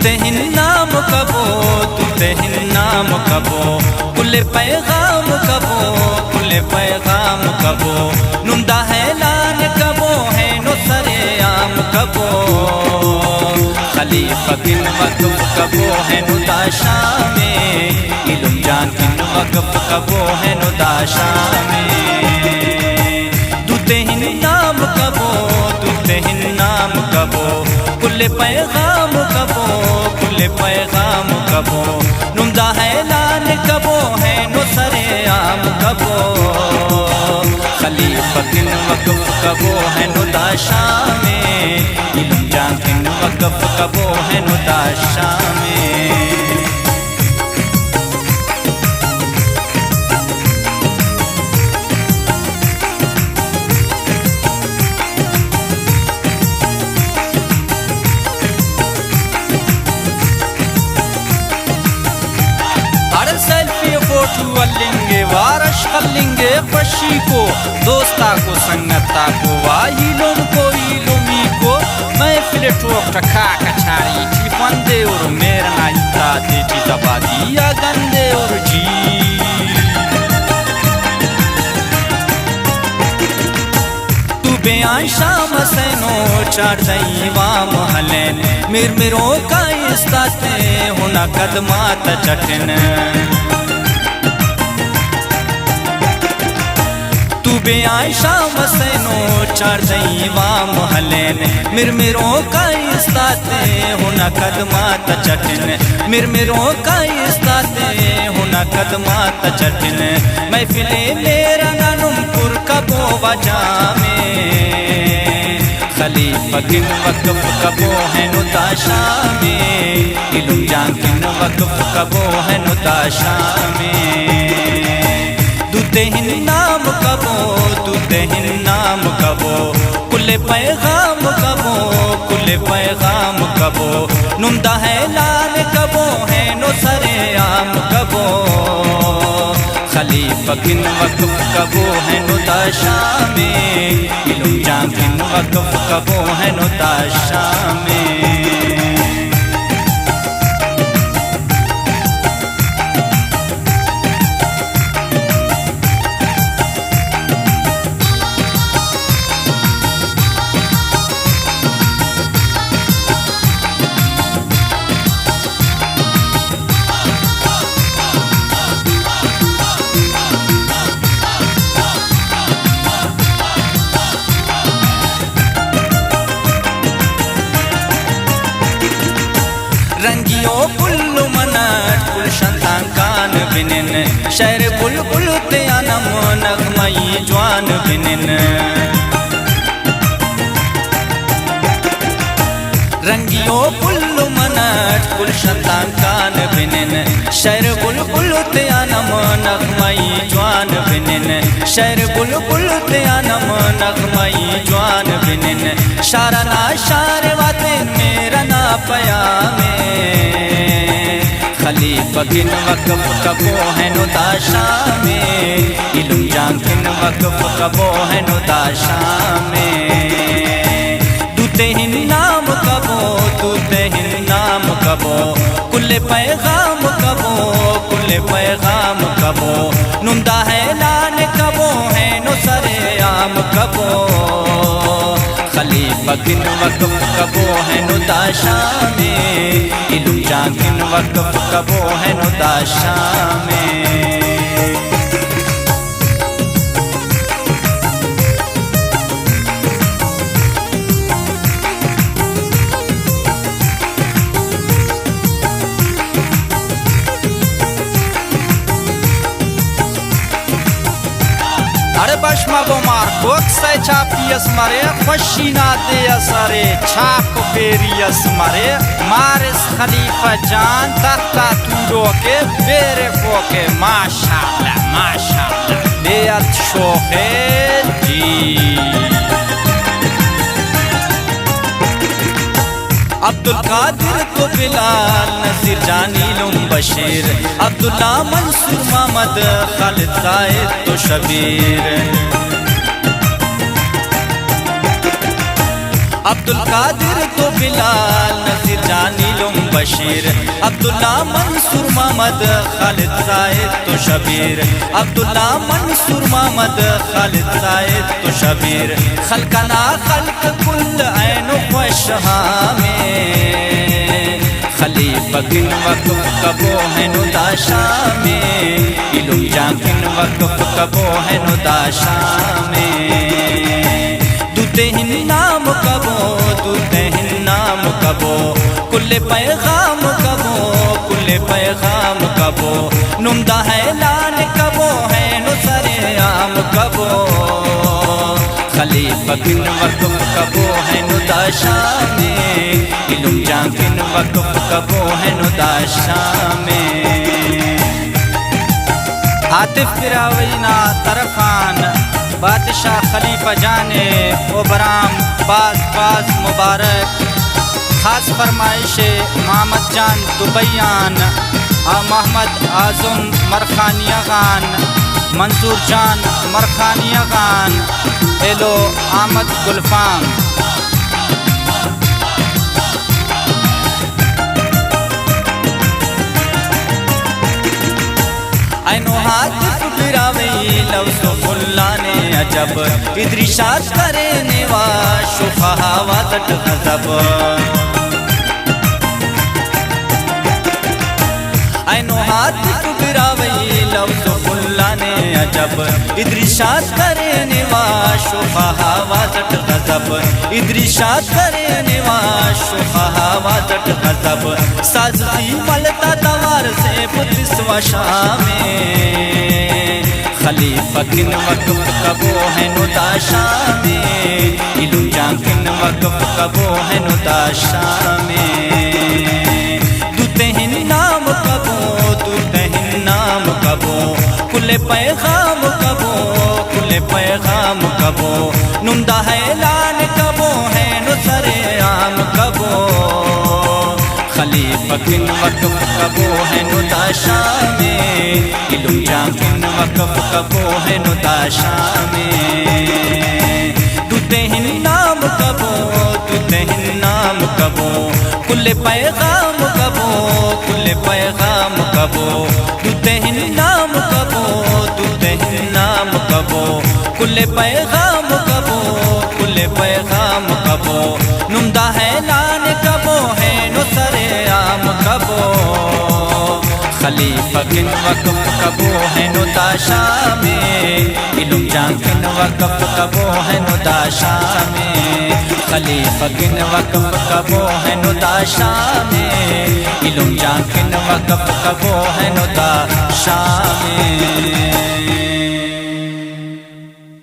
تہن نام کبو تو تہن نام کبو کل پیغام کبو کل پیغام کبو نمدہ ہے لان کبو ہے نو سر عام کبو خلیفہ کن وقف کبو ہے نو داشا میں علم جان کن وقف کبو ہے نو داشا میں تو تہن نام کبو تو تہن نام کبو کل پیغام کبو کل پیغام کبو نمدہ ہے لان کبو ہے نو سر عام کبو خلیفہ کن وقف کبو ہے نو داشا میں علم جان کن وقف کبو ہے نو داشا میں لنگے وارش لنگے خوشی کو دوستا کو سنگتا کو واہیلوم کو ایلومی کو محفل ٹوک ٹکا کچھاری چی پندے اور میرا نائتا دے چی زبادی یا گندے اور جی تو بیان شام سینو چار دیوام حلین میر میروں کا استاتے ہونا قدمات چٹن بیان شام سینو چار دیوام حلین میر میروں کا استاتے ہونا قدمات چٹن میر میروں کا استاتے ہونا قدمات چٹن محفل میرا نانم پر کبو وجہ میں خلیفہ کن وقف کبو ہے نو داشا میں علم جان کن وقف کبو ہے نو داشا میں تو تہن نام کبو تو تہن نام کبو کل پیغام کبو کل پیغام کبو نمدہ ہے لان کبو ہے نو سر عام کبو خلیفہ کن وقف کبو ہے نو داشا میں علم جان کن وقف کبو ہے نو داشا میں رنگیوں کل منٹ کل شنتان کان بنن شہر بل بل تیانم نغمائی جوان بنن رنگیوں کل منٹ کل شنتان کان بنن شہر بل بل تیانم نغمائی جوان بنن شہر بل بل تیانم نغمائی جوان بنن شارنا شار واتن میرا نا پیامے خلیفہ کن وقف کبو ہے نو داشا میں علم جان کن وقف کبو ہے نو داشا میں تو تہن نام کبو تو تہن نام کبو کل پیغام کبو کل پیغام کبو نمدہ ہے لان کبو ہے نو سر عام کبو خلیفہ کن وقف کبو ہے نو داشا میں علم جان کن وقف کبو ہے نو داشا میں بشما بمار کوک سے چاپی اس مرے خوشینا دے اسرے چھاپ پیری اس مرے مارس خلیفہ جان تختا تورو کے بیرے کو کے ماشاءاللہ بیعت شوخے جی عبدالقادر تو بلال نصیر جانی لم بشیر عبداللہ منصور محمد خالد زائد تو شبیر عبدالقادر تو بلال نذیر جانی لم بشیر عبداللہ منصور محمد خالد زاہد تو شبیر عبداللہ منصور محمد خالد زاہد تو شبیر خلقنا خلق کل عین خوشہا میں خلیفہ کن وقف کبو ہے نداشا میں علم جان کن وقف کبو ہے نداشا میں دوتے ہن نام کبو دوتے ہن نام کبو کل پیغام کبو کل پیغام کبو نمدہ ہے لان کبو ہے نصر عام کبو خلیفہ کن وقف کبو ہے نداشا میں علم جان کن وقف کبو ہے نداشا میں عاطف براوینا طرفان بادشاہ خلیفہ جانے و برام باز مبارک خاص فرمائش محمد جان دبیان محمد اعظم مرخانیہ خان منصور جان مرخانیہ خان ایلو احمد گلفام اینو حاطف براوی لوسف اللہ نے عجب ادریشات کرنے شفہا وزٹ غضب اینو حاطف براوی لوسف اللہ نے عجب ادریشات کرنے شفہا وزٹ غضب ادریشات کرنے شفہا وزٹ غضب سازی ملتا دوار سے بدس و شامیں خلیفہ کن وقف کبو ہے نداشا میں علم جان کن وقف کبو ہے نداشا میں دوتے ہن نام کبو دوتے ہن نام کبو کل پیغام کبو کل پیغام کبو نمدہ ہے لان کبو ہے نصر عام کبو خلیفہ کن وقف کبو ہے نداشا میں علم جان کن وقف کبو ہے نداشا میں دوتے ہن نام کبو دوتے ہن نام کبو کل پیغام کبو کل پیغام کبو دوتے ہن نام کبو دوتے ہن نام کبو کل پیغام کبو کل پیغام کبو نمدہ ہے لان کبو ہے نصر عام کبو خلیفہ کن وقف کبو ہے نداشا میں علم جان کن وقف کبو ہے نداشا میں خلیفہ کن وقف کبو ہے نداشا میں علم جان کن وقف کبو ہے نداشا میں